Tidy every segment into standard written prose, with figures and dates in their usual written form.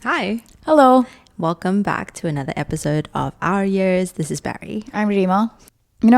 Hi. Hello, Welcome back to another episode of Our Years. This is Barry. I'm Rima.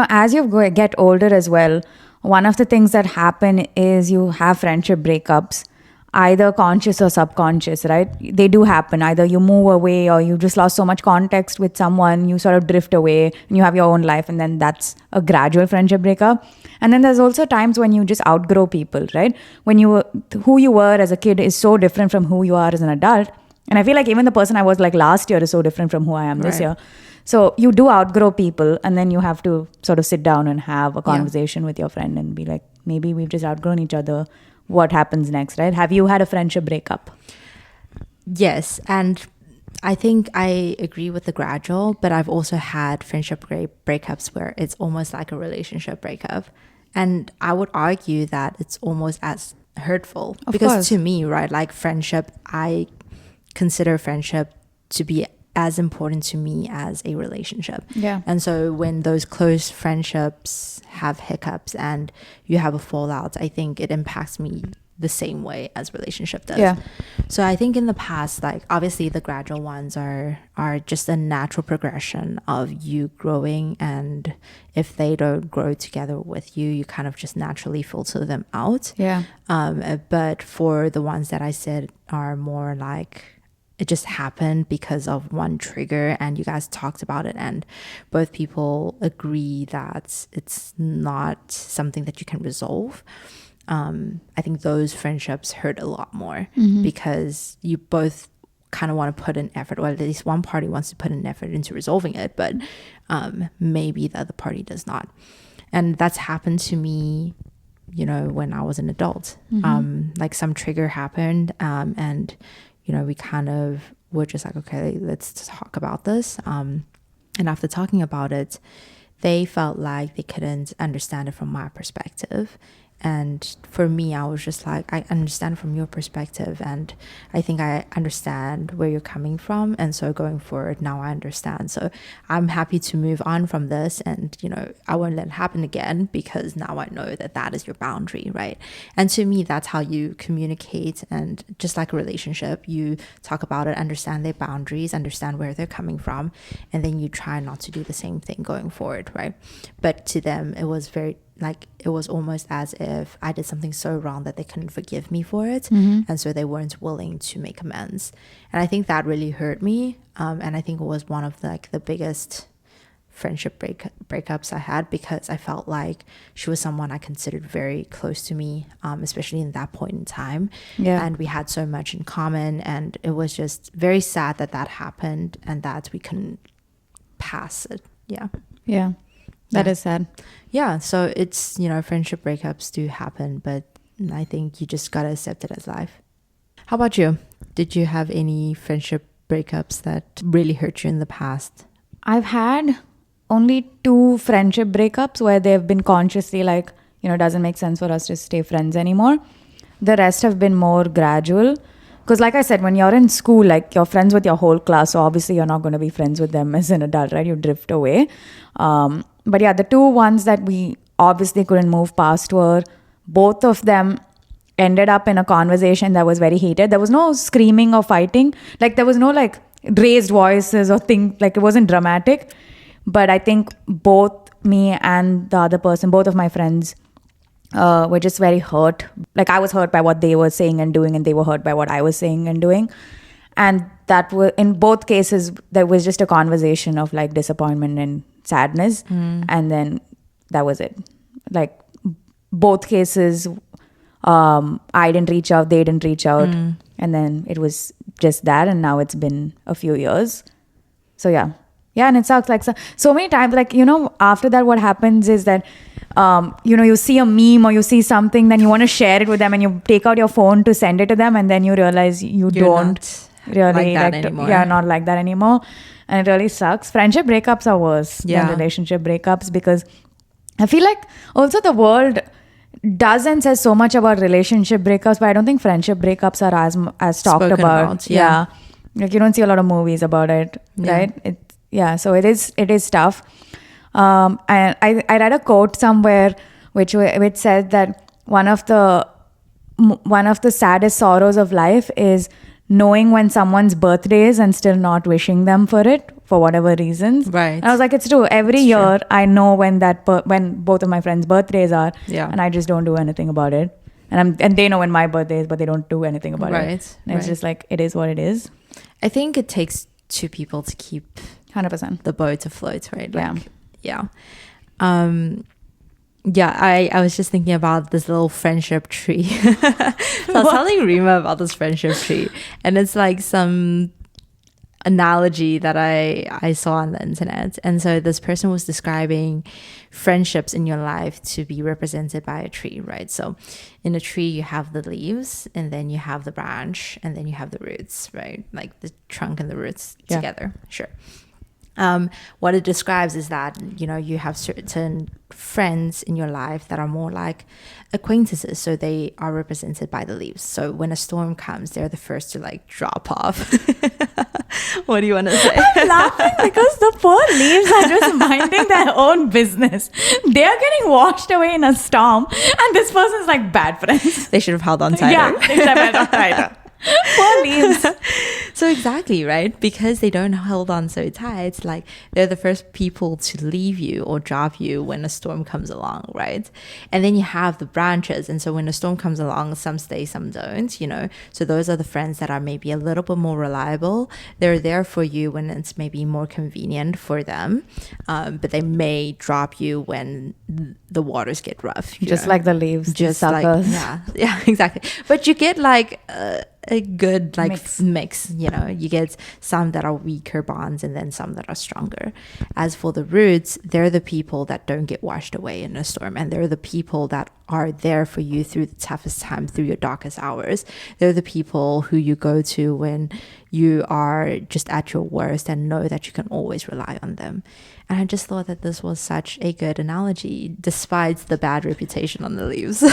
As you get older as well, one of the things that happen is you have friendship breakups, either conscious or subconscious, right? They do happen. Either you move away or you just lost so much context with someone, you sort of drift away and you have your own life, and then that's a gradual friendship breakup. And then there's also times when you just outgrow people, right? Who you were as a kid is so different from who you are as an adult. And I feel like even the person I was like last year is so different from who I am this Right. year. So you do outgrow people, and then you have to sort of sit down and have a conversation with your friend and be like, maybe we've just outgrown each other. What happens next, right? Have you had a friendship breakup? Yes, and I think I agree with the gradual, but I've also had friendship breakups where it's almost like a relationship breakup. And I would argue that it's almost as hurtful. Of because course. to me, right, like friendship, I consider friendship to be as important to me as a relationship. Yeah. And so when those close friendships have hiccups and you have a fallout, I think it impacts me the same way as relationship does. Yeah. So I think in the past, like obviously the gradual ones are just a natural progression of you growing, and if they don't grow together with you, you kind of just naturally filter them out. Yeah. But for the ones that I said are more like it just happened because of one trigger and you guys talked about it and both people agree that it's not something that you can resolve. I think those friendships hurt a lot more because you both kind of want to put in effort, or at least one party wants to put in effort into resolving it, but maybe the other party does not. And that's happened to me, when I was an adult. Like some trigger happened, and we kind of were just like, okay, let's talk about this. And after talking about it, they felt like they couldn't understand it from my perspective. And for me, I was just like, I understand from your perspective, and I think I understand where you're coming from. And so going forward, now I understand. So I'm happy to move on from this, and I won't let it happen again because now I know that that is your boundary, right? And to me, that's how you communicate. And just like a relationship, you talk about it, understand their boundaries, understand where they're coming from, and then you try not to do the same thing going forward, right? But to them, it was it was almost as if I did something so wrong that they couldn't forgive me for it. And so they weren't willing to make amends. And I think that really hurt me. And I think it was one of the biggest friendship breakups I had, because I felt like she was someone I considered very close to me, especially in that point in time. Yeah. And we had so much in common, and it was just very sad that happened and that we couldn't pass it. Yeah. Yeah. That is sad. Yeah, so it's, friendship breakups do happen, but I think you just gotta accept it as life. How about you? Did you have any friendship breakups that really hurt you in the past? I've had only 2 friendship breakups where they've been consciously like, it doesn't make sense for us to stay friends anymore. The rest have been more gradual. Because like I said, when you're in school, like you're friends with your whole class, so obviously you're not going to be friends with them as an adult, right? You drift away. But yeah, the 2 ones that we obviously couldn't move past were, both of them ended up in a conversation that was very heated. There was no screaming or fighting. Like there was no raised voices or things, like it wasn't dramatic. But I think both me and the other person, both of my friends, were just very hurt. Like I was hurt by what they were saying and doing, and they were hurt by what I was saying and doing. And that was, in both cases, there was just a conversation of disappointment and sadness. And then that was it. Like both cases, I didn't reach out, they didn't reach out. And then it was just that. And now it's been a few years. So yeah. Yeah, and it sucks. Like so many times, after that, what happens is that, you see a meme or you see something, then you want to share it with them, and you take out your phone to send it to them, and then you realize you're don't really like that anymore. Yeah, not like that anymore. And it really sucks. Friendship breakups are worse than relationship breakups, because I feel like also the world does and says so much about relationship breakups, but I don't think friendship breakups are as talked Spoken about. Yeah. Like you don't see a lot of movies about it, right? So it is tough. And I read a quote somewhere which said that one of the saddest sorrows of life is knowing when someone's birthday is and still not wishing them for it for whatever reasons. Right. And I was like, it's true. Every year I know when when both of my friends' birthdays are, Yeah. and I just don't do anything about it. And they know when my birthday is, but they don't do anything about it. Right. And it's just like, it is what it is. I think it takes two people to keep 100%. the boat afloat, right? Yeah. Yeah. Yeah, I was just thinking about this little friendship tree. So I was telling Rima about this friendship tree, and it's like some analogy that I saw on the internet. And so this person was describing friendships in your life to be represented by a tree, right? So in a tree, you have the leaves, and then you have the branch, and then you have the roots, right? Like the trunk and the roots together. Sure. What it describes is that, you know, you have certain friends in your life that are more like acquaintances. So they are represented by the leaves. So when a storm comes, they're the first to like drop off. What do you want to say? I'm laughing because the poor leaves are just minding their own business. They are getting washed away in a storm, and this person's like bad friends. They should have held on tighter. Yeah, they should have held on tighter. Poor leaves. So exactly, right? Because they don't hold on so tight, it's like they're the first people to leave you or drop you when a storm comes along, right? And then you have the branches, and so when a storm comes along, some stay, some don't, you know. So those are the friends that are maybe a little bit more reliable. They're there for you when it's maybe more convenient for them, but they may drop you when the waters get rough. Just like the leaves, just suckers. like yeah, exactly. But you get like a good like mix, you know. You get some that are weaker bonds and then some that are stronger. As for the roots, they're the people that don't get washed away in a storm, and they're the people that are there for you through the toughest time, through your darkest hours. They're the people who you go to when you are just at your worst and know that you can always rely on them. And I just thought that this was such a good analogy despite the bad reputation on the leaves.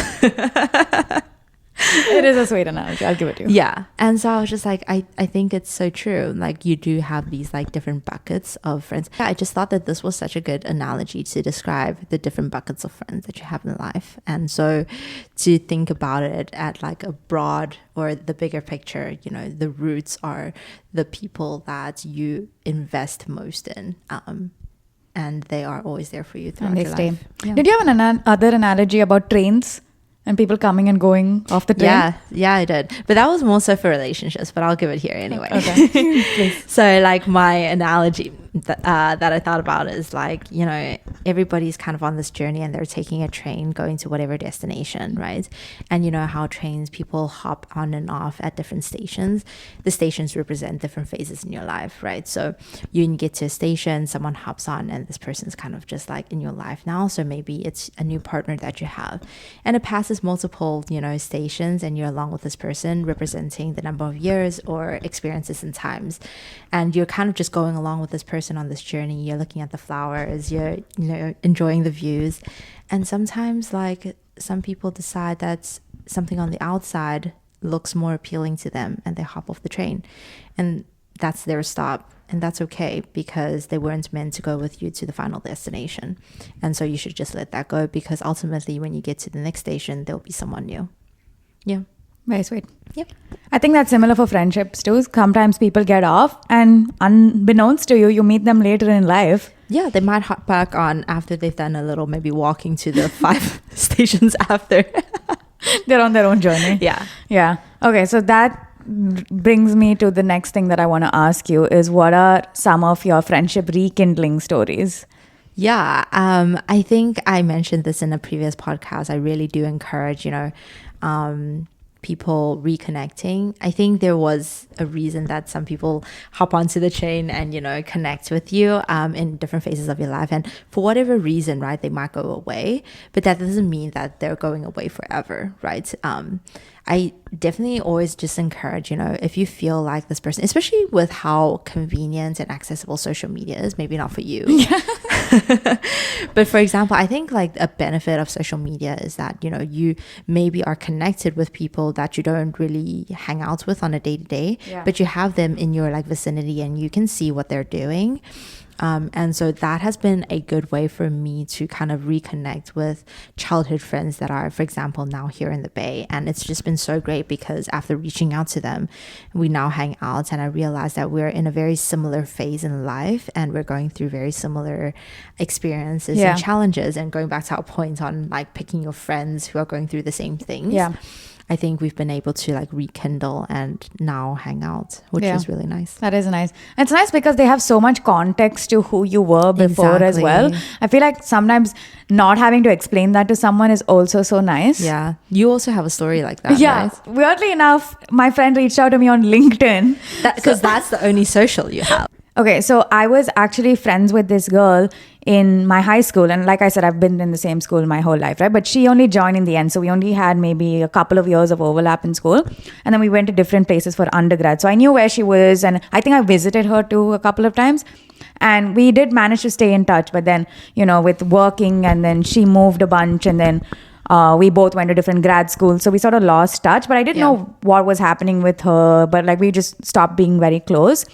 It is a sweet analogy. I'll give it to you. Yeah. And so I was just like, I think it's so true. Like you do have these like different buckets of friends. Yeah, I just thought that this was such a good analogy to describe the different buckets of friends that you have in life. And so to think about it at like a broad or the bigger picture, you know, the roots are the people that you invest most in. And they are always there for you throughout your life. Yeah. Did you have an other analogy about trains? And people coming and going off the train? Yeah, I did. But that was more so for relationships, but I'll give it here anyway. Okay. Please. So like my analogy that I thought about is like, you know, everybody's kind of on this journey and they're taking a train going to whatever destination, right? And you know how trains, people hop on and off at different stations. The stations represent different phases in your life, right? So you get to a station, someone hops on, and this person's kind of just like in your life now. So maybe it's a new partner that you have, and it passes multiple, you know, stations, and you're along with this person representing the number of years or experiences and times, and you're kind of just going along with this person on this journey. You're looking at the flowers, you're, you know, enjoying the views, and sometimes like some people decide that something on the outside looks more appealing to them and they hop off the train, and that's their stop. And that's okay, because they weren't meant to go with you to the final destination. And so you should just let that go, because ultimately when you get to the next station, there'll be someone new. Yeah. Very sweet. Yep. I think that's similar for friendships too. Sometimes people get off, and unbeknownst to you, you meet them later in life. Yeah, they might hop back on after they've done a little, maybe walking to the 5 stations after. They're on their own journey. Yeah. Yeah. Okay, so that brings me to the next thing that I want to ask you is, what are some of your friendship rekindling stories? Yeah, I think I mentioned this in a previous podcast. I really do encourage, you know, people reconnecting. I think there was a reason that some people hop onto the train and, you know, connect with you in different phases of your life. And for whatever reason, right, they might go away, but that doesn't mean that they're going away forever, right? I definitely always just encourage, you know, if you feel like this person, especially with how convenient and accessible social media is, maybe not for you. Yeah. But for example, I think like a benefit of social media is that, you know, you maybe are connected with people that you don't really hang out with on a day-to-day, but you have them in your like vicinity and you can see what they're doing. And so that has been a good way for me to kind of reconnect with childhood friends that are, for example, now here in the Bay. And it's just been so great because after reaching out to them, we now hang out, and I realized that we're in a very similar phase in life and we're going through very similar experiences and challenges. And going back to our point on like picking your friends who are going through the same things. Yeah. I think we've been able to like rekindle and now hang out, which is really nice. That is nice. It's nice because they have so much context to who you were before as well. I feel like sometimes not having to explain that to someone is also so nice. Yeah. You also have a story like that, yeah. right? Weirdly enough, my friend reached out to me on LinkedIn. Because that's the only social you have. Okay, so I was actually friends with this girl in my high school. And like I said, I've been in the same school my whole life, right? But she only joined in the end. So we only had maybe a couple of years of overlap in school. And then we went to different places for undergrad. So I knew where she was. And I think I visited her too a couple of times. And we did manage to stay in touch. But then, you know, with working, and then she moved a bunch, and then we both went to different grad schools. So we sort of lost touch. But I didn't know what was happening with her. But like we just stopped being very close.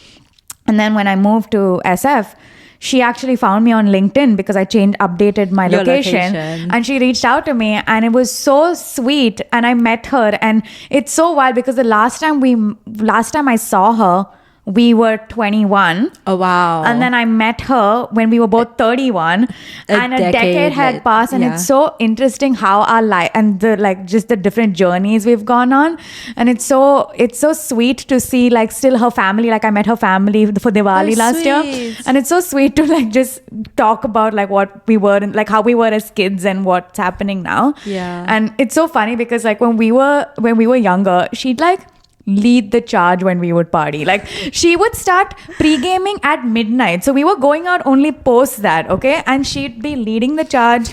And then when I moved to SF, she actually found me on LinkedIn because I updated my location, and she reached out to me, and it was so sweet. And I met her, and it's so wild because the last time I saw her, we were 21. Oh, wow. And then I met her when we were both 31, and a decade had passed. And it's so interesting how our life and the like just the different journeys we've gone on. And it's so sweet to see like still her family. Like I met her family for Diwali last year, and it's so sweet to like just talk about like what we were and like how we were as kids and what's happening now. Yeah. And it's so funny because like when we were younger, she'd like lead the charge when we would party. Like she would start pre-gaming at midnight, so we were going out only post that, okay? And she'd be leading the charge,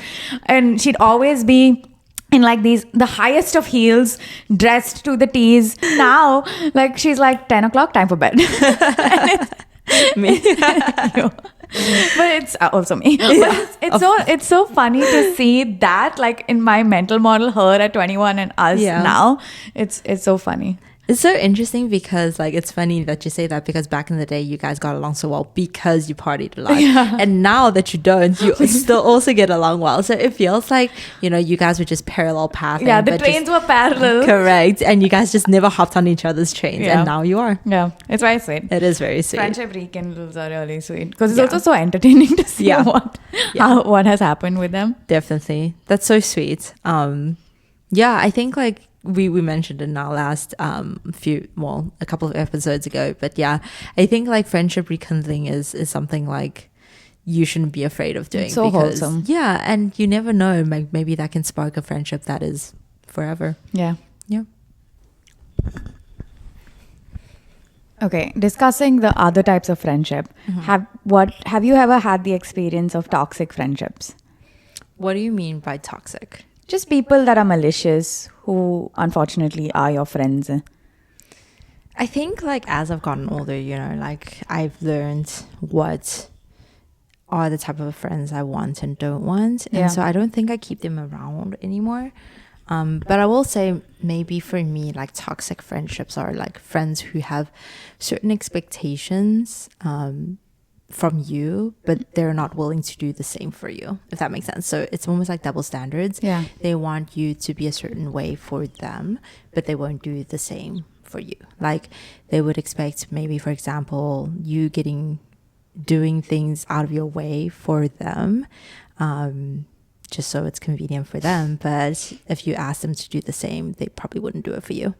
and she'd always be in like the highest of heels, dressed to the T's. Now like she's like 10 o'clock, time for bed. Me. But it's also me. But it's so funny to see that like in my mental model, her at 21 and us now. It's so funny. It's so interesting because like it's funny that you say that, because back in the day you guys got along so well because you partied a lot, and now that you don't, you still also get along well. So it feels like, you know, you guys were just parallel pathing. Yeah, the trains were parallel. Correct. And you guys just never hopped on each other's trains, and now you are. Yeah, it's very sweet. It is very sweet. Friendship rekindles are really sweet because it's also so entertaining to see what has happened with them. Definitely. That's so sweet. I think like we mentioned in our last a couple of episodes ago, but yeah, I think like friendship rekindling is something like you shouldn't be afraid of doing. It's so wholesome. Yeah, and you never know, like maybe that can spark a friendship that is forever. Yeah. Okay, discussing the other types of friendship. Have you ever had the experience of toxic friendships? What do you mean by toxic? Just people that are malicious, who unfortunately are your friends. I think like as I've gotten older, you know, like I've learned what are the type of friends I want and don't want. And so I don't think I keep them around anymore. But I will say maybe for me, like toxic friendships are like friends who have certain expectations from you, but they're not willing to do the same for you, if that makes sense. So it's almost like double standards. Yeah. They want you to be a certain way for them, but they won't do the same for you. Like they would expect maybe, for example, you doing things out of your way for them, just so it's convenient for them. But if you ask them to do the same, they probably wouldn't do it for you.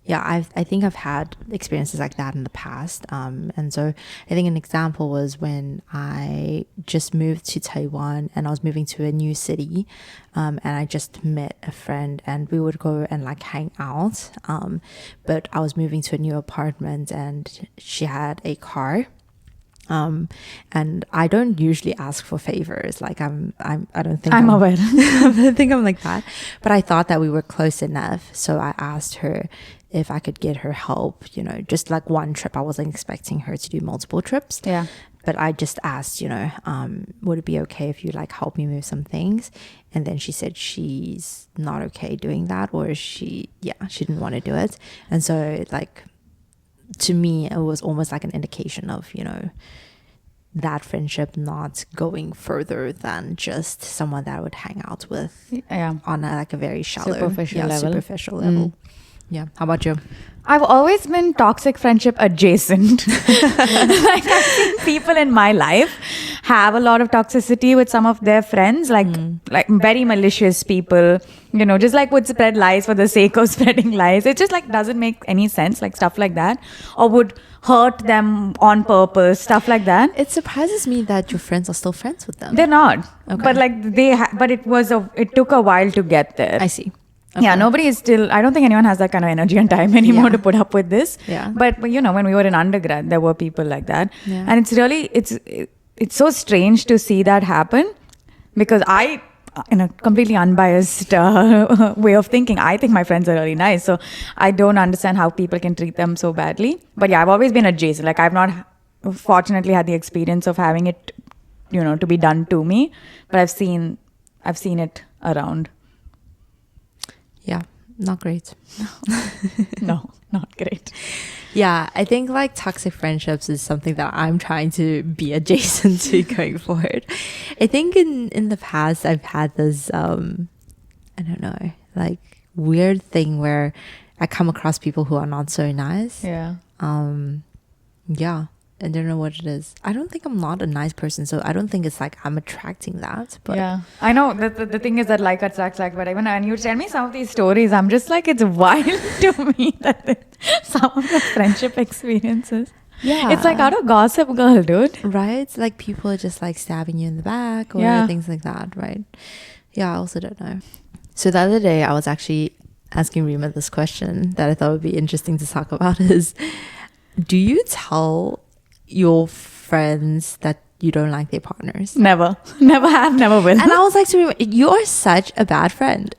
Yeah, I think I've had experiences like that in the past. And so I think an example was when I just moved to Taiwan and I was moving to a new city, and I just met a friend and we would go and like hang out. But I was moving to a new apartment and she had a car. And I don't usually ask for favors. Like I don't think I'm aware. I don't think I'm like that. But I thought that we were close enough. So I asked her if I could get her help, you know, just like one trip. I wasn't expecting her to do multiple trips. Yeah. But I just asked, you know, would it be okay if you like help me move some things? And then she said she's not okay doing that, or she didn't want to do it. And so like, to me, it was almost like an indication of, you know, that friendship not going further than just someone that I would hang out with on like a very shallow, superficial level. Superficial level. Yeah. How about you? I've always been toxic friendship adjacent. Like I've seen people in my life have a lot of toxicity with some of their friends, like very malicious people, you know, just like would spread lies for the sake of spreading lies. It just like doesn't make any sense, like stuff like that, or would hurt them on purpose, stuff like that. It surprises me that your friends are still friends with them. They're not, Okay. but like but it took a while to get there. I see. Yeah, nobody is still, I don't think anyone has that kind of energy and time anymore Yeah. to put up with this. Yeah. But you know, when we were in undergrad, there were people like that. Yeah. And it's really, it's so strange to see that happen, because I, in a completely unbiased way of thinking, I think my friends are really nice. So I don't understand how people can treat them so badly. But yeah, I've always been adjacent. Like I've not fortunately had the experience of having it, you know, to be done to me, but I've seen it around. Yeah. Not great. No, not great. Yeah, I think like toxic friendships is something that I'm trying to be adjacent to going forward. I think in the past I've had this I don't know, like weird thing where I come across people who are not so nice. Yeah. Yeah, I don't know what it is. I don't think I'm not a nice person, so I don't think it's like I'm attracting that. But Yeah, I know the thing is that like attracts like, but even when you tell me some of these stories, I'm just like, it's wild to me that some of the friendship experiences. yeah, It's like out of Gossip Girl, dude. right? It's like people are just like stabbing you in the back or Yeah. things like that, right? Yeah, I also don't know. So the other day I was actually asking Rima this question that I thought would be interesting to talk about is, do you tell your friends that you don't like their partners? Never have, never will. And I was like to Rima, you are such a bad friend.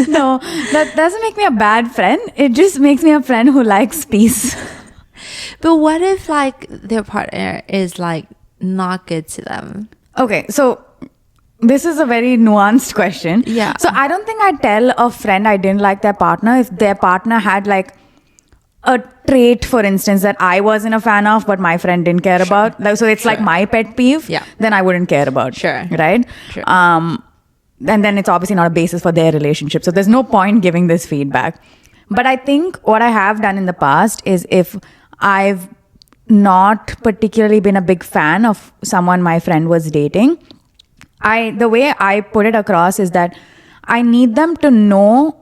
No, that doesn't make me a bad friend. It just makes me a friend who likes peace. But what if like their partner is like not good to them? Okay, so this is a very nuanced question. Yeah. So I don't think I'd tell a friend I didn't like their partner if their partner had like a trait, for instance, that I wasn't a fan of, but my friend didn't care about. Like, so it's like my pet peeve. Yeah. Then I wouldn't care about. Sure. Right. Sure. And then it's obviously not a basis for their relationship. So there's no point giving this feedback. But I think what I have done in the past is if I've not particularly been a big fan of someone my friend was dating, the way I put it across is that I need them to know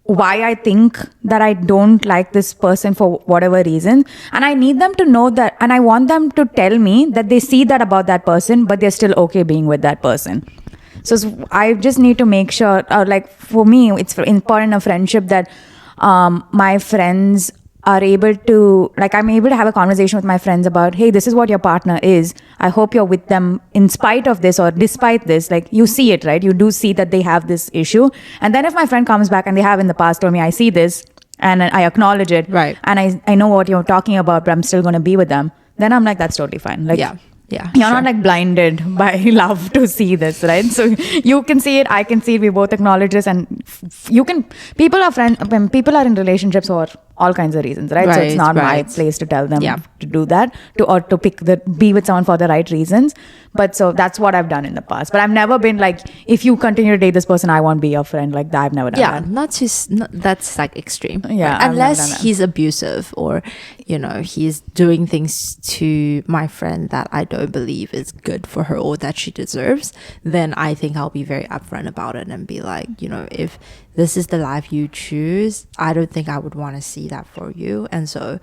why I think that I don't like this person for whatever reason. And I need them to know that, and I want them to tell me that they see that about that person, but they're still okay being with that person. So I just need to make sure, like for me, it's important in a friendship that my friends are able to, like I'm able to have a conversation with my friends about, hey, this is what your partner is. I hope you're with them in spite of this or despite this. Like you see it, right? You do see that they have this issue. And then if my friend comes back and they have in the past told me, I see this and I acknowledge it. Right. And I know what you're talking about, but I'm still going to be with them. Then I'm like, that's totally fine. Like, Yeah. You're not like blinded by love to see this, right? So you can see it, I can see it, we both acknowledge this, and people are in relationships for all kinds of reasons, right? So it's not my place to tell them to do that, or to be with someone for the right reasons. But so that's what I've done in the past. But I've never been like, if you continue to date this person, I won't be your friend. Like that, I've never done that. Not that's like extreme. Yeah, right? I've never done Unless that. he's abusive or, you know, he's doing things to my friend that I don't believe is good for her or that she deserves, then I think I'll be very upfront about it and be like, you know, if this is the life you choose, I don't think I would want to see that for you. And so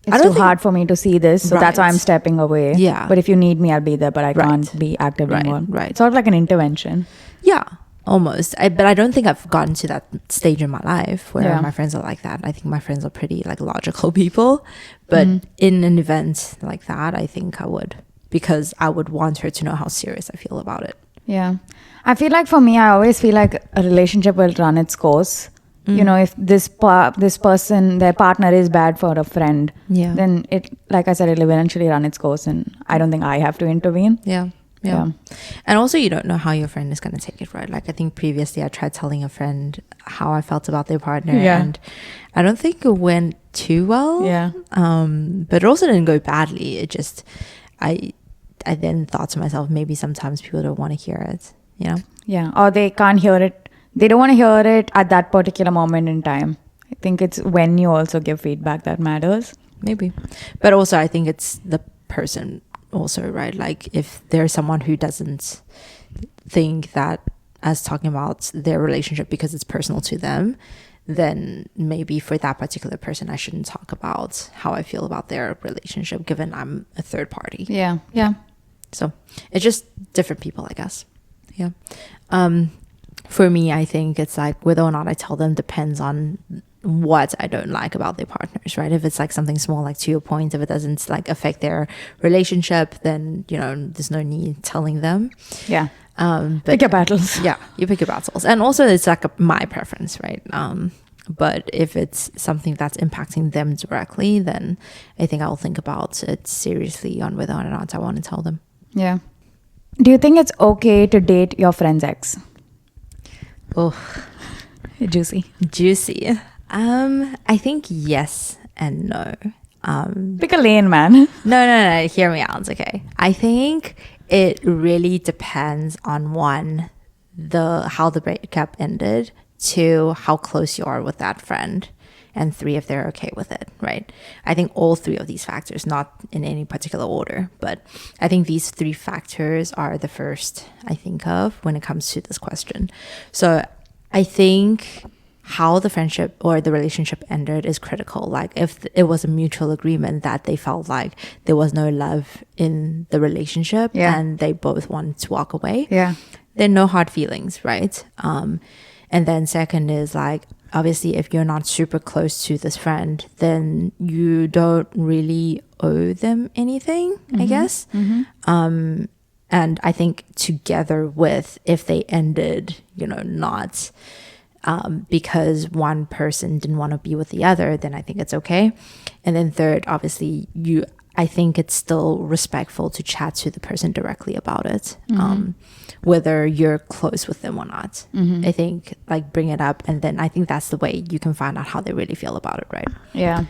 It's too hard for me to see this, so that's why I'm Right. stepping away. Yeah. But if you need me, I'll be there, but I Right. can't be actively Right, involved. right. It's sort of like an intervention. yeah, almost. But I don't think I've gotten to that stage in my life where Yeah. my friends are like that. I think my friends are pretty like logical people. But in an event like that, I think I would, because I would want her to know how serious I feel about it. Yeah. I feel like for me, I always feel like a relationship will run its course. You know, if this person, their partner is bad for a friend, then it, like I said, it'll eventually run its course, and I don't think I have to intervene. Yeah. And also you don't know how your friend is going to take it, right? Like I think previously I tried telling a friend how I felt about their partner, and I don't think it went too well. Yeah. But it also didn't go badly. It just, I I then thought to myself, maybe sometimes people don't want to hear it, you know? Yeah. Or they can't hear it. They don't want to hear it at that particular moment in time. I think it's when you also give feedback that matters. Maybe. But also, I think it's the person also, right? Like, if there's someone who doesn't think that us talking about their relationship because it's personal to them, then maybe for that particular person, I shouldn't talk about how I feel about their relationship, given I'm a third party. Yeah. Yeah. So it's just different people, I guess. Yeah. For me, I think it's like whether or not I tell them depends on what I don't like about their partners, right? If it's like something small, like to your point, if it doesn't like affect their relationship, then, you know, there's no need telling them. Yeah. But Pick your battles. yeah, you pick your battles. And also it's like my preference, right? But if it's something that's impacting them directly, then I think I'll think about it seriously on whether or not I want to tell them. Yeah. Do you think it's okay to date your friend's ex? Oh, Juicy. juicy. I think yes and no. Pick a lane, man. No, hear me out. Okay. I think it really depends on one, how the breakup ended, two, how close you are with that friend, and three, if they're okay with it, right? I think all three of these factors, not in any particular order, but I think these three factors are the first I think of when it comes to this question. So I think how the friendship or the relationship ended is critical. Like, if it was a mutual agreement that they felt like there was no love in the relationship, Yeah. and they both wanted to walk away, Yeah. then no hard feelings, right? And then second is like, obviously, if you're not super close to this friend, then you don't really owe them anything, I guess. And I think together with, if they ended, you know, not because one person didn't want to be with the other, then I think it's okay. And then third, obviously, I think it's still respectful to chat to the person directly about it, whether you're close with them or not. I think, like, bring it up, and then I think that's the way you can find out how they really feel about it, right? Yeah.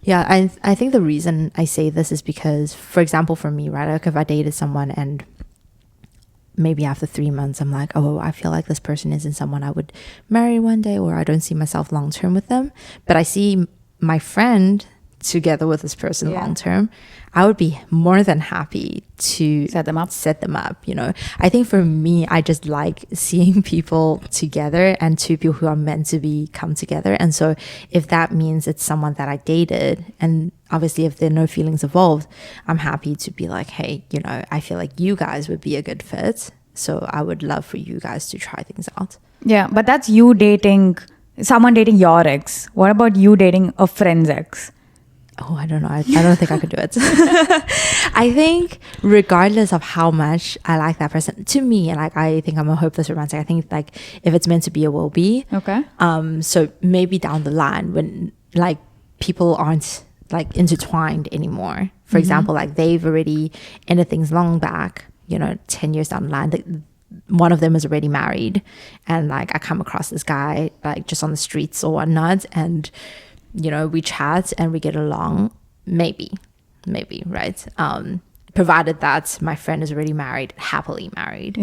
Yeah, I think the reason I say this is because, for example, for me, right, like if I dated someone and maybe after 3 months I'm like, oh, I feel like this person isn't someone I would marry one day, or I don't see myself long term with them, but I see my friend together with this person long term, I would be more than happy to Set them up. You know, I think for me, I just like seeing people together, and two people who are meant to be come together. And so if that means it's someone that I dated, and obviously if there are no feelings involved, I'm happy to be like, hey, you know, I feel like you guys would be a good fit, so I would love for you guys to try things out. Yeah, but that's you dating someone dating your ex. What about you dating a friend's ex? Oh, I don't know. I don't think I could do it. I think regardless of how much I like that person, to me, like, I think I'm a hopeless romantic. I think, like, if it's meant to be, it will be. Okay. So maybe down the line when, like, people aren't, like, intertwined anymore. For example, like, they've already ended things long back, you know, 10 years down the line. One of them is already married, and, like, I come across this guy, like, just on the streets or whatnot, and, you know, we chat and we get along, maybe, right? Provided that my friend is already married, happily married,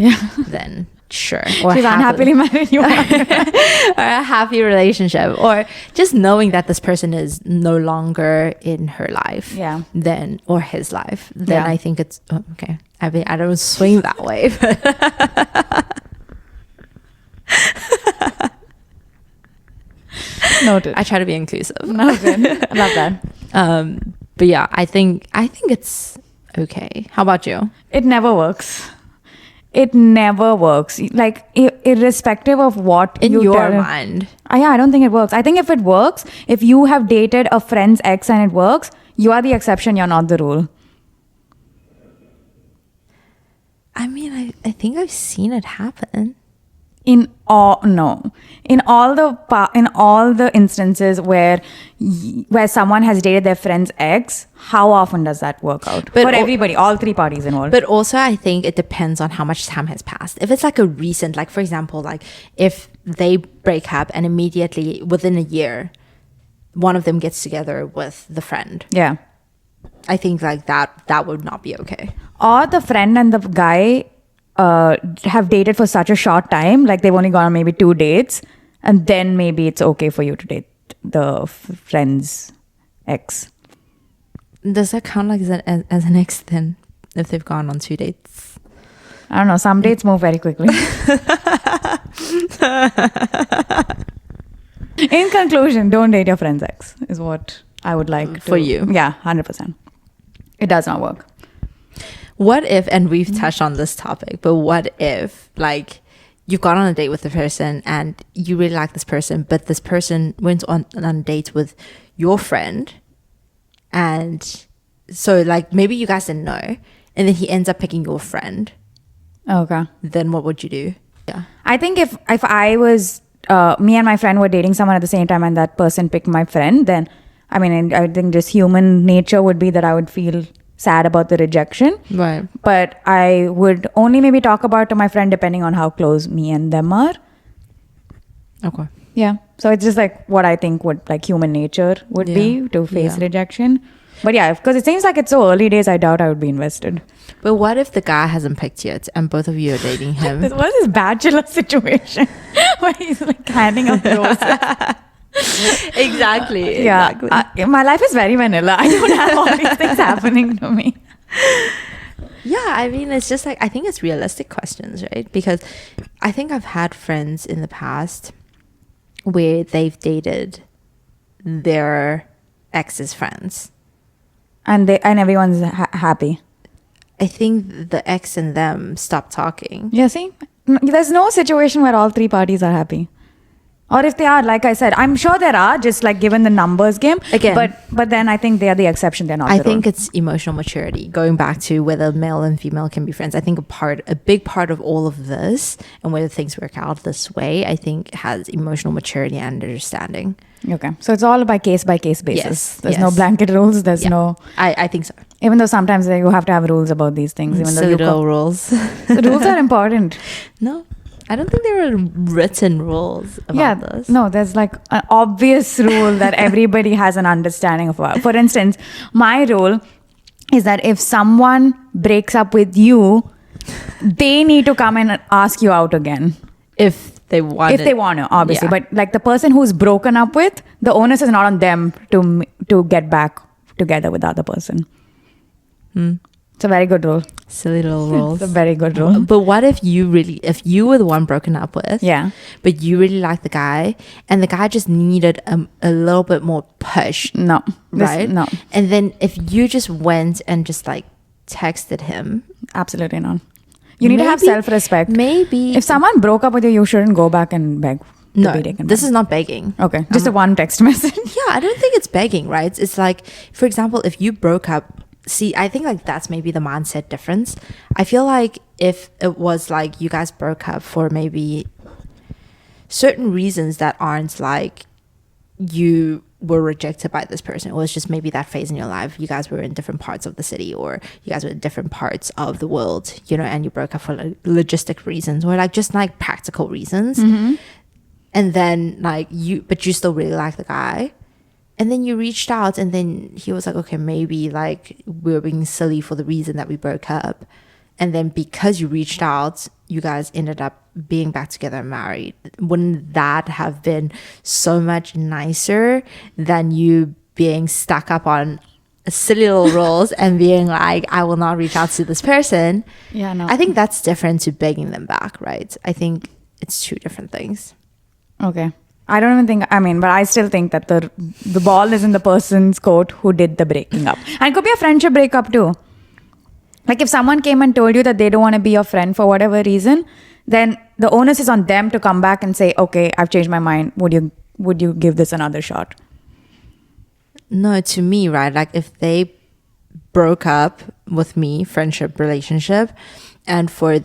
then sure. Or she's unhappily married, you are. or a happy relationship, or just knowing that this person is no longer in her life, then, or his life, then I think it's okay. I mean, I don't swing that way, but Noted. I try to be inclusive. Noted. I love that. But yeah, I think it's okay. How about you? It never works. It never works. Like, irrespective of what In you your tell- mind. Yeah, I don't think it works. I think if it works, if you have dated a friend's ex and it works, you are the exception, you're not the rule. I mean, I think I've seen it happen. In all the instances where someone has dated their friend's ex, how often does that work out? But for everybody, all three parties involved. But also, I think it depends on how much time has passed. If it's like a recent, like, for example, like if they break up and immediately within a year, one of them gets together with the friend, yeah. I think like that would not be okay. or the friend and the guy have dated for such a short time, like they've only gone on maybe 2 dates, and then maybe it's okay for you to date the friend's ex. Does that count like as an ex then, if they've gone on 2 dates? I don't know. Some dates move very quickly. In conclusion, don't date your friend's ex is what I would like for you. Yeah, 100%. It does not work. What if, and we've touched on this topic, but what if like you've gone on a date with a person and you really like this person, but this person went on a date with your friend, and so like maybe you guys didn't know, and then he ends up picking your friend. Okay. Then what would you do? Yeah. I think if I was me and my friend were dating someone at the same time and that person picked my friend, then I mean I think just human nature would be that I would feel sad about the rejection. Right. But I would only maybe talk about it to my friend depending on how close me and them are. Okay. Yeah. So it's just like what I think would like human nature would be to face rejection. But yeah, because it seems like it's so early days, I doubt I would be invested. But what if the guy hasn't picked yet and both of you are dating him? What is this bachelor situation where he's like handing out roses? Exactly. Yeah. Exactly. My life is very vanilla. I don't have all these things happening to me. Yeah, I mean, it's just like, I think it's realistic questions, right? Because I think I've had friends in the past where they've dated their ex's friends. And everyone's happy. I think the ex and them stopped talking. Yeah, see? There's no situation where all 3 parties are happy. Or if they are, like I said, I'm sure there are, just like given the numbers game. Again. But then I think they are the exception, they're not I the think rule. it's emotional maturity. Going back to whether male and female can be friends, I think a big part of all of this and whether things work out this way, I think has emotional maturity and understanding. Okay. So it's all by case basis. Yes, There's no blanket rules. There's no... I think so. Even though sometimes you have to have rules about these things. Even Silly though little rules. The rules are important. No, I don't think there are written rules about this. No, there's like an obvious rule that everybody has an understanding of. For instance, my rule is that if someone breaks up with you, they need to come and ask you out again. If they want to, obviously. Yeah. But like the person who's broken up with, the onus is not on them to get back together with the other person. It's a very good rule. Silly little rules. It's a very good rule. But what if you were the one broken up with? Yeah. But you really like the guy, and the guy just needed a little bit more push. No. Right? No. And then if you just went and just like texted him. Absolutely not. You need to have self-respect. Maybe. If someone broke up with you, you shouldn't go back and beg. No, this is not begging. Okay. Just a one text message. Yeah, I don't think it's begging, right? It's like, for example, if you broke up, see, I think like that's maybe the mindset difference. I feel like if it was like you guys broke up for maybe certain reasons that aren't like you were rejected by this person, it was just maybe that phase in your life, you guys were in different parts of the city or you guys were in different parts of the world, you know, and you broke up for like logistic reasons or like just like practical reasons. And then like you still really like the guy. And then you reached out and then he was like, okay, maybe like we were being silly for the reason that we broke up. And then because you reached out, you guys ended up being back together and married. Wouldn't that have been so much nicer than you being stuck up on silly little rules and being like, I will not reach out to this person? Yeah, no. I think that's different to begging them back, right? I think it's 2 different things. Okay. I don't even think, but I still think that the ball is in the person's court who did the breaking up. And it could be a friendship breakup too. Like if someone came and told you that they don't want to be your friend for whatever reason, then the onus is on them to come back and say, okay, I've changed my mind. Would you give this another shot? No, to me, right? Like if they broke up with me, friendship, relationship, and for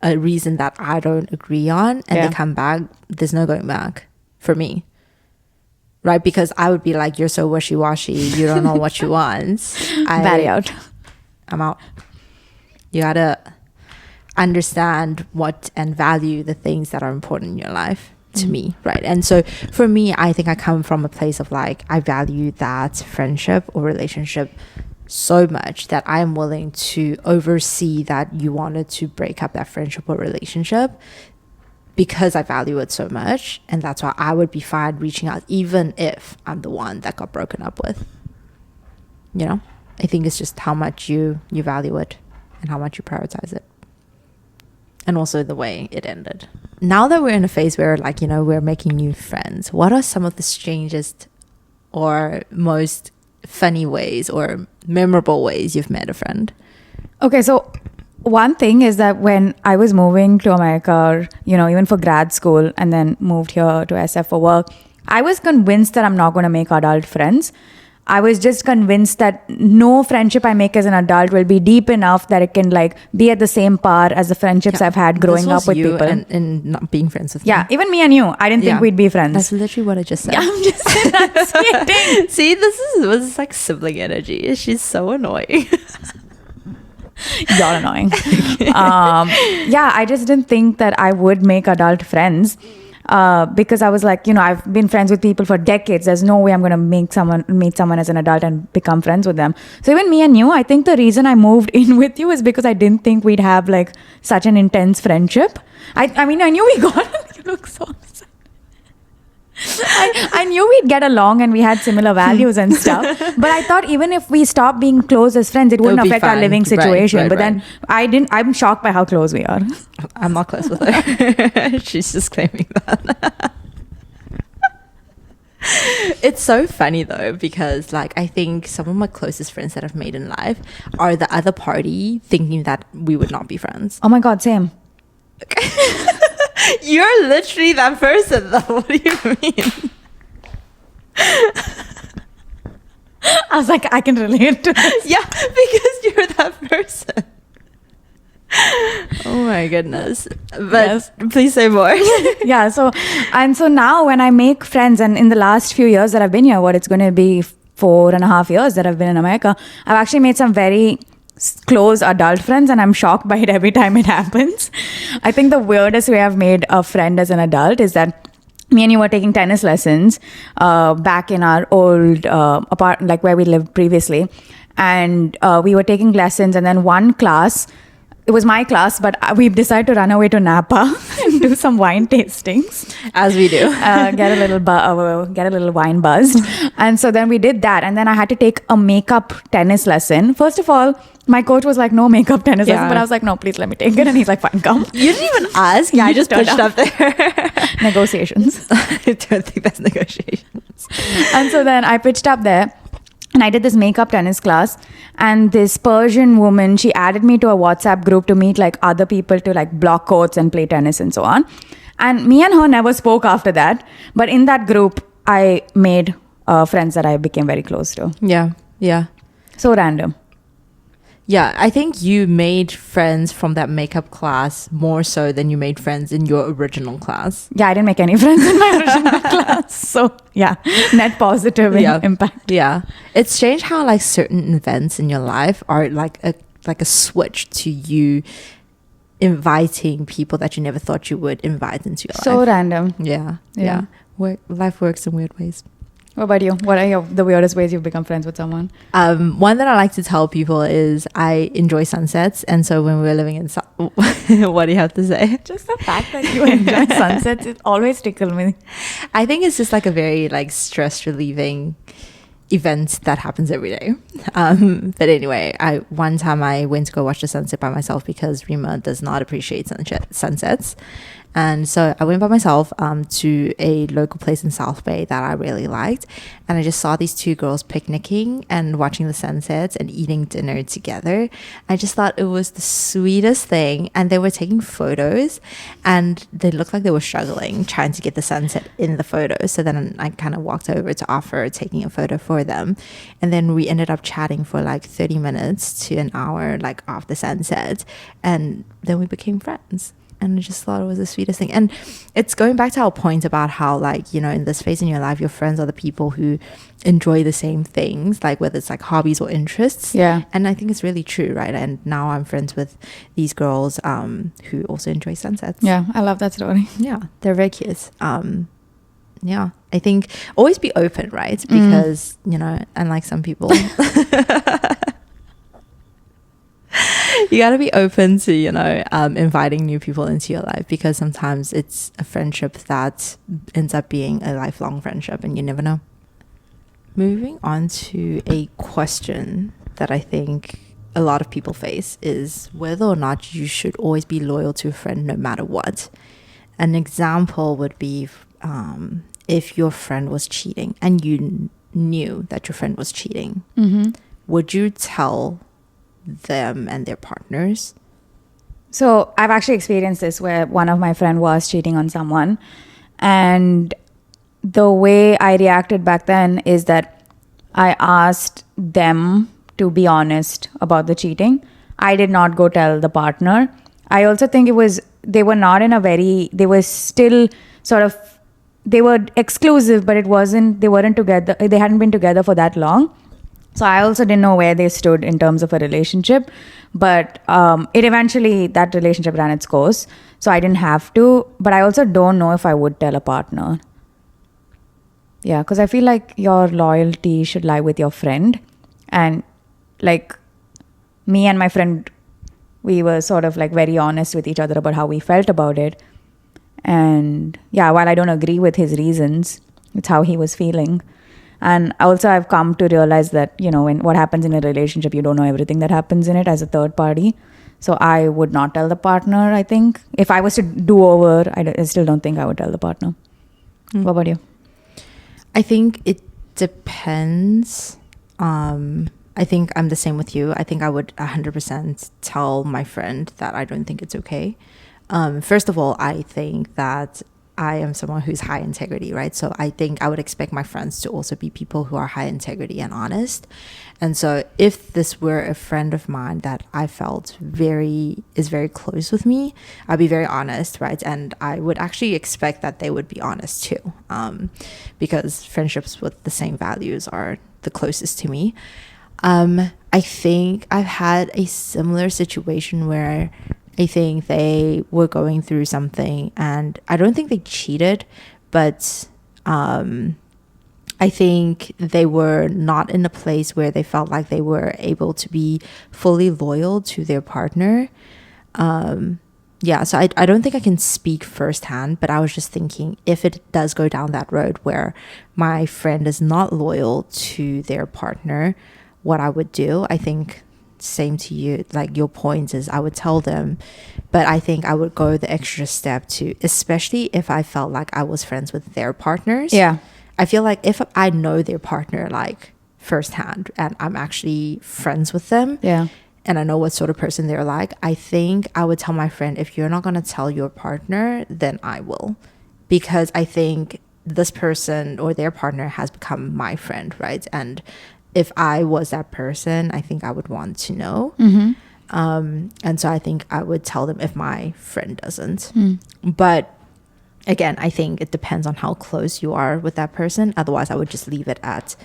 a reason that I don't agree on and they come back, there's no going back for me. Right? Because I would be like, you're so wishy-washy. You don't know what you want. Barry out. I'm out. You gotta understand what and value the things that are important in your life to me, right? And so for me, I think I come from a place of like, I value that friendship or relationship so much that I am willing to oversee that you wanted to break up that friendship or relationship because I value it so much. And that's why I would be fine reaching out even if I'm the one that got broken up with. You know, I think it's just how much you value it and how much you prioritize it. And also the way it ended. Now that we're in a phase where, like, you know, we're making new friends, what are some of the strangest or most funny ways or memorable ways you've met a friend? Okay, so one thing is that when I was moving to America, or, you know, even for grad school, and then moved here to SF for work, I was convinced that I'm not going to make adult friends. I was just convinced that no friendship I make as an adult will be deep enough that it can like be at the same par as the friendships I've had growing up with people. And not being friends with Yeah, me. even me and you, I didn't think we'd be friends. That's literally what I just said. Yeah, I'm just enunciating. See, this is like sibling energy. She's so annoying. You're annoying. Yeah, I just didn't think that I would make adult friends. Because I was like, you know, I've been friends with people for decades. There's no way I'm going to meet someone as an adult and become friends with them. So even me and you, I think the reason I moved in with you is because I didn't think we'd have like such an intense friendship. I mean, I knew we got, you look so upset. I knew we'd get along and we had similar values and stuff. But I thought even if we stopped being close as friends, it wouldn't affect our living situation. But then I'm shocked by how close we are. I'm not close with her. She's just claiming that. It's so funny though, because like I think some of my closest friends that I've made in life are the other party thinking that we would not be friends. Oh my God, same. You're literally that person though. What do you mean? I was like, I can relate to this. Yeah, because you're that person. Oh my goodness. But yes. Please say more. Yeah, so now when I make friends, and in the last few years that I've been here, it's going to be 4.5 years that I've been in America, I've actually made some very close adult friends, and I'm shocked by it every time it happens. I think the weirdest way I've made a friend as an adult is that me and you were taking tennis lessons back in our old apartment, like where we lived previously, and we were taking lessons, and then one class, it was my class, but we decided to run away to Napa and do some wine tastings. As we do. Get a little wine buzzed. And so then we did that. And then I had to take a makeup tennis lesson. First of all, my coach was like, no makeup tennis lesson. But I was like, no, please let me take it. And he's like, fine, come. You didn't even ask. Yeah, I just pushed up there. Negotiations. I don't think that's negotiations. And so then I pitched up there. And I did this makeup tennis class, and this Persian woman, she added me to a WhatsApp group to meet like other people to like block courts and play tennis and so on. And me and her never spoke after that. But in that group, I made friends that I became very close to. Yeah, yeah. So random. Yeah, I think you made friends from that makeup class more so than you made friends in your original class. Yeah, I didn't make any friends in my original class. So yeah, net positive impact. Yeah. It's strange how like certain events in your life are like a switch to you inviting people that you never thought you would invite into your life. So random. Yeah. Life works in weird ways. What about you? What are the weirdest ways you've become friends with someone? One that I like to tell people is I enjoy sunsets. And so when we were living in... what do you have to say? Just the fact that you enjoy sunsets, it always tickles me. I think it's just like a very like stress relieving event that happens every day. But anyway, one time I went to go watch the sunset by myself because Rima does not appreciate sunsets. And so I went by myself to a local place in South Bay that I really liked. And I just saw these two girls picnicking and watching the sunsets and eating dinner together. I just thought it was the sweetest thing. And they were taking photos and they looked like they were struggling trying to get the sunset in the photo. So then I kind of walked over to offer taking a photo for them. And then we ended up chatting for like 30 minutes to an hour like after sunset. And then we became friends. And I just thought it was the sweetest thing. And it's going back to our point about how, like, you know, in this phase in your life, your friends are the people who enjoy the same things, like whether it's like hobbies or interests. Yeah. And I think it's really true, right? And now I'm friends with these girls who also enjoy sunsets. Yeah, I love that story. Yeah, they're very cute. Yeah, I think always be open, right? Because, you know, unlike some people... You got to be open to, inviting new people into your life, because sometimes it's a friendship that ends up being a lifelong friendship and you never know. Moving on to a question that I think a lot of people face is whether or not you should always be loyal to a friend no matter what. An example would be if your friend was cheating and you knew that your friend was cheating, would you tell them and their partners? So I've actually experienced this where one of my friend was cheating on someone, and the way I reacted back then is that I asked them to be honest about the cheating. I did not go tell the partner. I also think they were still sort of, they were exclusive, but they weren't together, they hadn't been together for that long. So I also didn't know where they stood in terms of a relationship, but that relationship ran its course. So I didn't have to, but I also don't know if I would tell a partner. Yeah, because I feel like your loyalty should lie with your friend. And like me and my friend, we were sort of like very honest with each other about how we felt about it. And yeah, while I don't agree with his reasons, it's how he was feeling. And also I've come to realize that, when what happens in a relationship, you don't know everything that happens in it as a third party. So I would not tell the partner, I think. If I was to do over, I still don't think I would tell the partner. What about you? I think it depends. I think I'm the same with you. I think I would 100% tell my friend that I don't think it's okay. First of all, I think that I am someone who's high integrity, right? So I think I would expect my friends to also be people who are high integrity and honest. And so if this were a friend of mine that I felt is very close with me, I'd be very honest, right? And I would actually expect that they would be honest too, because friendships with the same values are the closest to me. I think I've had a similar situation where I think they were going through something, and I don't think they cheated, but I think they were not in a place where they felt like they were able to be fully loyal to their partner. So I don't think I can speak firsthand, but I was just thinking, if it does go down that road where my friend is not loyal to their partner, what I would do, I think same to you, like your point is I would tell them, but I think I would go the extra step to, especially if I felt like I was friends with their partners. Yeah. I feel like if I know their partner like firsthand and I'm actually friends with them, Yeah. and I know what sort of person they're like, I think I would tell my friend, if you're not going to tell your partner, then I will. Because I think this person or their partner has become my friend, right? And if I was that person, I think I would want to know. And so I think I would tell them if my friend doesn't. But again, I think it depends on how close you are with that person. Otherwise, I would just leave it at,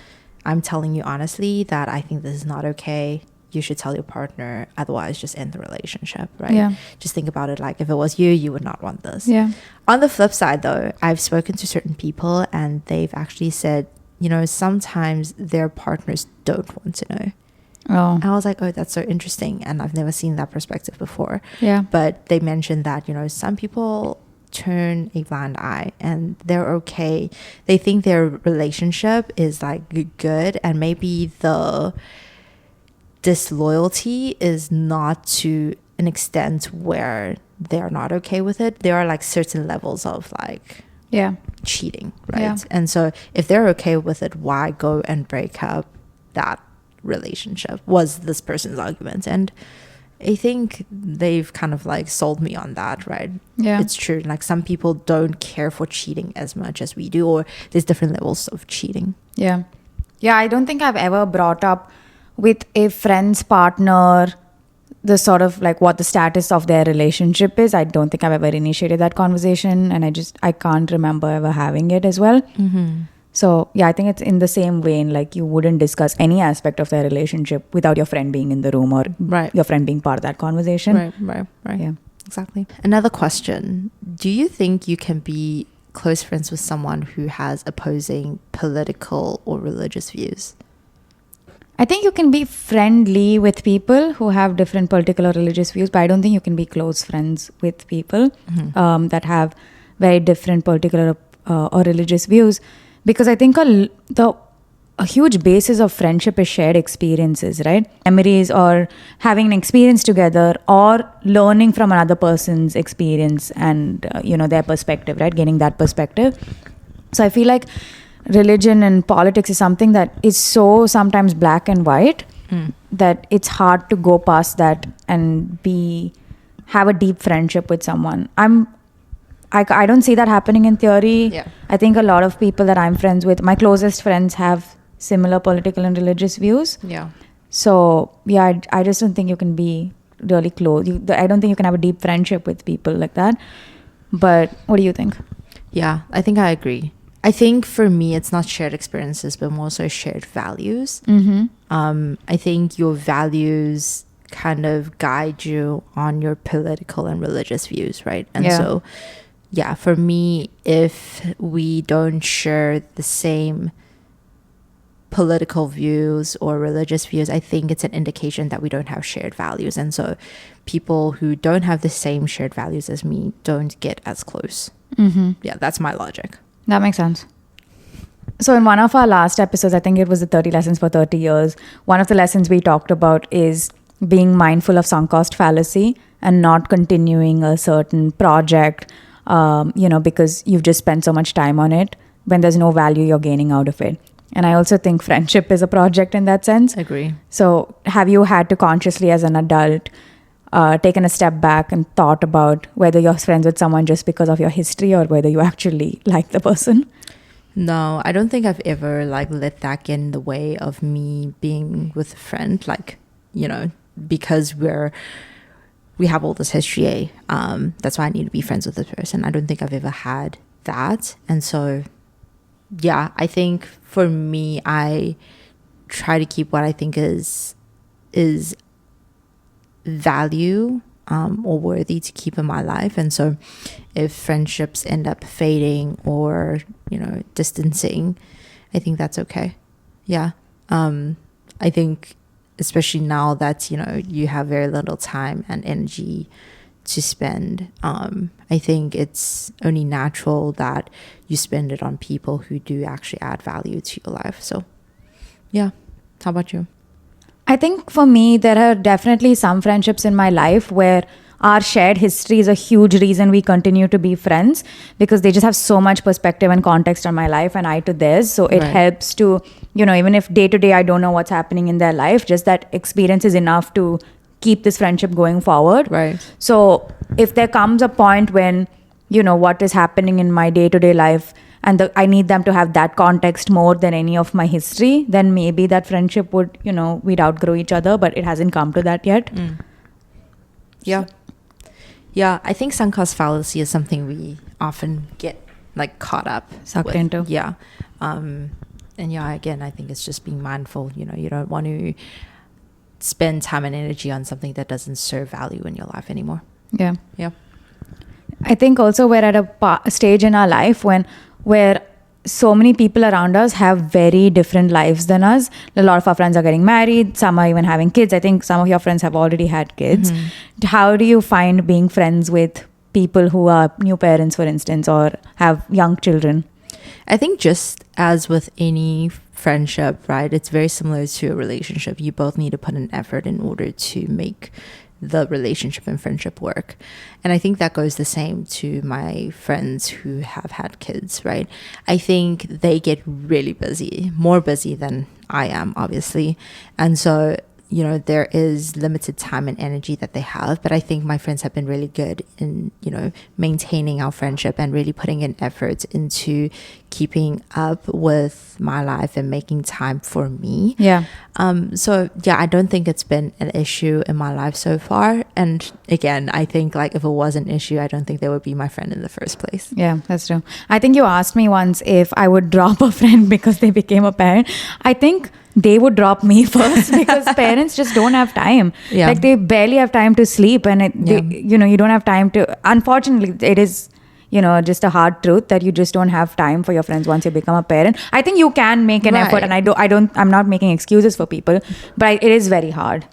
I'm telling you honestly that I think this is not okay. You should tell your partner. Otherwise, just end the relationship, right? Yeah. Just think about it like, if it was you, you would not want this. Yeah. On the flip side, though, I've spoken to certain people and they've actually said, sometimes their partners don't want to know. Oh. And I was like, oh, that's so interesting. And I've never seen that perspective before. Yeah. But they mentioned that, some people turn a blind eye and they're okay. They think their relationship is like good, and maybe the disloyalty is not to an extent where they're not okay with it. There are like certain levels of like cheating, right? Yeah. And so if they're okay with it, why go and break up that relationship, was this person's argument. And I think they've kind of like sold me on that, right? Yeah. It's true. Like some people don't care for cheating as much as we do, or there's different levels of cheating. Yeah. Yeah, I don't think I've ever brought up with a friend's partner the sort of like what the status of their relationship is. I don't think I've ever initiated that conversation, and I can't remember ever having it as well. So yeah, I think it's in the same vein, like you wouldn't discuss any aspect of their relationship without your friend being in the room or your friend being part of that conversation. Right. Yeah. Exactly. Another question. Do you think you can be close friends with someone who has opposing political or religious views? I think you can be friendly with people who have different political or religious views, but I don't think you can be close friends with people that have very different political or religious views, because I think a huge basis of friendship is shared experiences, right? Memories, or having an experience together, or learning from another person's experience and their perspective, right? Gaining that perspective. So I feel like religion and politics is something that is so sometimes black and white that it's hard to go past that and have a deep friendship with someone. I don't see that happening in theory. Yeah. I think a lot of people that I'm friends with, my closest friends, have similar political and religious views. Yeah. So yeah, I just don't think you can be really close. I don't think you can have a deep friendship with people like that. But what do you think? Yeah, I think I agree. I think for me, it's not shared experiences, but more so shared values. I think your values kind of guide you on your political and religious views, right? And so, yeah, for me, if we don't share the same political views or religious views, I think it's an indication that we don't have shared values. And so people who don't have the same shared values as me don't get as close. Yeah, that's my logic. That makes sense. So in one of our last episodes, I think it was the 30 lessons for 30 years, one of the lessons we talked about is being mindful of sunk cost fallacy and not continuing a certain project, because you've just spent so much time on it when there's no value you're gaining out of it. And I also think friendship is a project in that sense. Agree. So have you had to consciously, as an adult, taken a step back and thought about whether you're friends with someone just because of your history or whether you actually like the person? No, I don't think I've ever let that get in the way of me being with a friend, because we have all this history. That's why I need to be friends with this person. I don't think I've ever had that. And so, yeah, I think for me, I try to keep what I think is value or worthy to keep in my life. And so if friendships end up fading or distancing, I think that's okay. Yeah. I think especially now that you have very little time and energy to spend, I think it's only natural that you spend it on people who do actually add value to your life. So yeah. How about you? I think for me, there are definitely some friendships in my life where our shared history is a huge reason we continue to be friends, because they just have so much perspective and context on my life and I to theirs. So it helps to, even if day to day I don't know what's happening in their life, just that experience is enough to keep this friendship going forward. Right. So if there comes a point when, what is happening in my day to day life, and I need them to have that context more than any of my history, then maybe that friendship would, we'd outgrow each other, but it hasn't come to that yet. Yeah. Yeah, I think sunk cost fallacy is something we often get caught up. Sucked into. Yeah. And yeah, again, I think it's just being mindful. You don't want to spend time and energy on something that doesn't serve value in your life anymore. Yeah. Yeah. I think also we're at a stage in our life where so many people around us have very different lives than us. A lot of our friends are getting married. Some are even having kids. I think some of your friends have already had kids. How do you find being friends with people who are new parents, for instance, or have young children? I think just as with any friendship, right, it's very similar to a relationship. You both need to put an effort in order to make the relationship and friendship work. And I think that goes the same to my friends who have had kids, right? I think they get really busy, more busy than I am, obviously. And so, there is limited time and energy that they have. But I think my friends have been really good in, maintaining our friendship and really putting an effort into keeping up with my life and making time for me. Yeah. So yeah, I don't think it's been an issue in my life so far. And again, I think if it was an issue, I don't think they would be my friend in the first place. Yeah, that's true. I think you asked me once if I would drop a friend because they became a parent. I think they would drop me first because parents just don't have time. They barely have time to sleep, and you don't have time to. Unfortunately, it is just a hard truth that you just don't have time for your friends once you become a parent. I think you can make an effort, and I'm not making excuses for people, but it is very hard.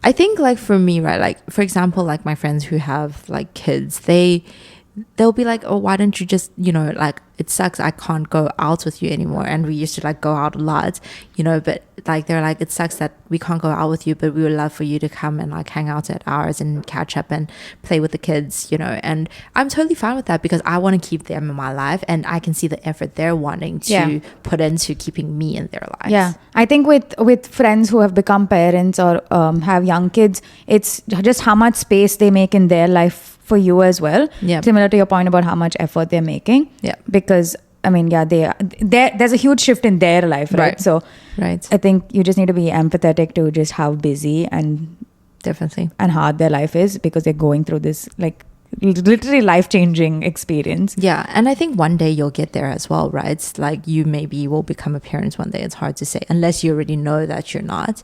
I think like for me, right, like for example, like my friends who have like kids, they'll be like, oh, why don't you just, like, it sucks I can't go out with you anymore, and we used to like go out a lot, but like they're like, it sucks that we can't go out with you, but we would love for you to come and like hang out at ours and catch up and play with the kids, and I'm totally fine with that because I want to keep them in my life, and I can see the effort they're wanting to put into keeping me in their lives. Yeah, I think with friends who have become parents or have young kids, it's just how much space they make in their life for you as well. Yeah. Similar to your point about how much effort they're making. Yeah. Because I mean, there's a huge shift in their life, right? So right. I think you just need to be empathetic to just how busy and definitely and hard their life is, because they're going through this like literally life-changing experience. Yeah, and I think one day you'll get there as well, right? It's like you maybe will become a parent one day. It's hard to say unless you already know that you're not.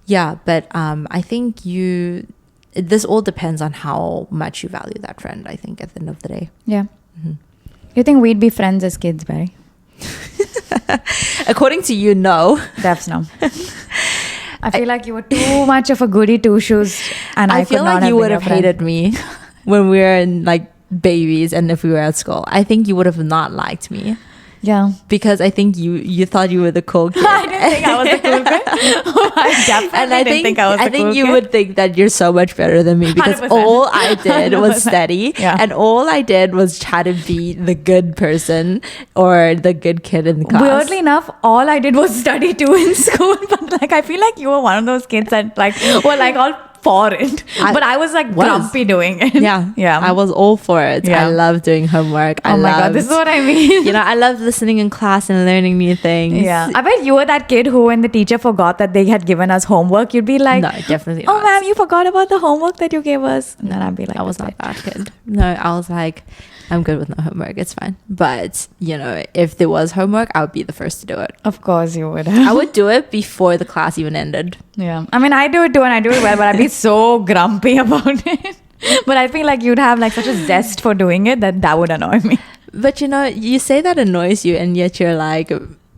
Yeah, but I think this all depends on how much you value that friend, I think, at the end of the day. Yeah. Mm-hmm. You think we'd be friends as kids, Barry? According to you, no. That's no. I feel like you were too much of a goody two-shoes, and I feel like you would have hated me when we were in like babies, and if we were at school. I think you would have not liked me. Yeah. Because I think you thought you were the cool kid. I didn't think I was the cool kid. I definitely didn't think I was the cool kid. I think you would think that you're so much better than me, because 100%. all I did was study. Yeah. And all I did was try to be the good person or the good kid in the class. Weirdly enough, all I did was study too in school. But like, I feel like you were one of those kids that like were like all for it. But I was like grumpy doing it. Yeah. Yeah. I was all for it. Yeah. I love doing homework. Oh my God, this is what I mean. I love listening in class and learning new things. Yeah. I bet you were that kid who, when the teacher forgot that they had given us homework, you'd be like, no, definitely oh not. ma'am, you forgot about the homework that you gave us. And then I'd be like, I was not that kid. No, I was like, I'm good with no homework. It's fine. But, if there was homework, I would be the first to do it. Of course you would. I would do it before the class even ended. Yeah. I mean, I do it too, and I do it well, but I'd be so grumpy about it. But I feel like you'd have like such a zest for doing it that would annoy me. But you say that annoys you, and yet you're like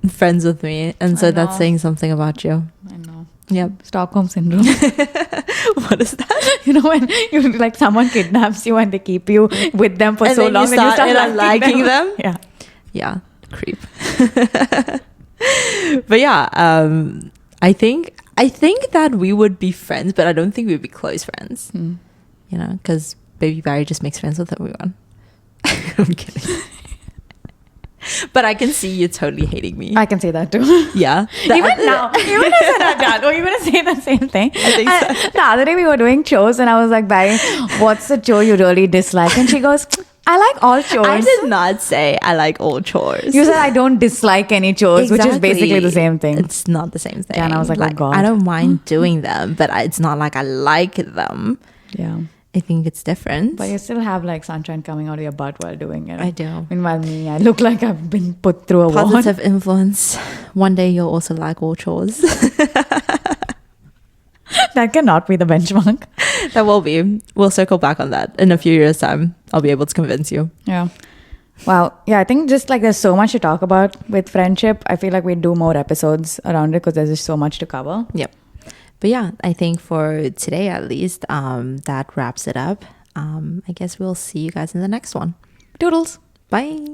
friends with me. And so that's saying something about you. I know. Yep. Stockholm syndrome. What is that? When you like someone kidnaps you and they keep you with them for so long, and you start liking them. Yeah. Yeah. Creep. But yeah, I think that we would be friends, but I don't think we'd be close friends. Because Baby Barry just makes friends with everyone. I'm kidding. But I can see you totally hating me. I can say that too. Yeah. Even now, even as an adult, were you going to say the same thing? I think so. The other day we were doing chores and I was like, Barry, what's the chore you really dislike? And she goes, I like all chores. I did not say I like all chores. You said I don't dislike any chores, which is basically the same thing. It's not the same thing. Yeah, and I was like, oh God. I don't mind doing them, but it's not like I like them. Yeah. I think it's different. But you still have like sunshine coming out of your butt while doing it. I do. Meanwhile, me, I look like I've been put through a positive influence. One day you'll also like all chores. That cannot be the benchmark. That will be. We'll circle back on that in a few years' time. I'll be able to convince you. Yeah. Wow. Yeah, I think just like there's so much to talk about with friendship. I feel like we do more episodes around it because there's just so much to cover. Yep. But yeah, I think for today at least, that wraps it up. I guess we'll see you guys in the next one. Toodles. Bye.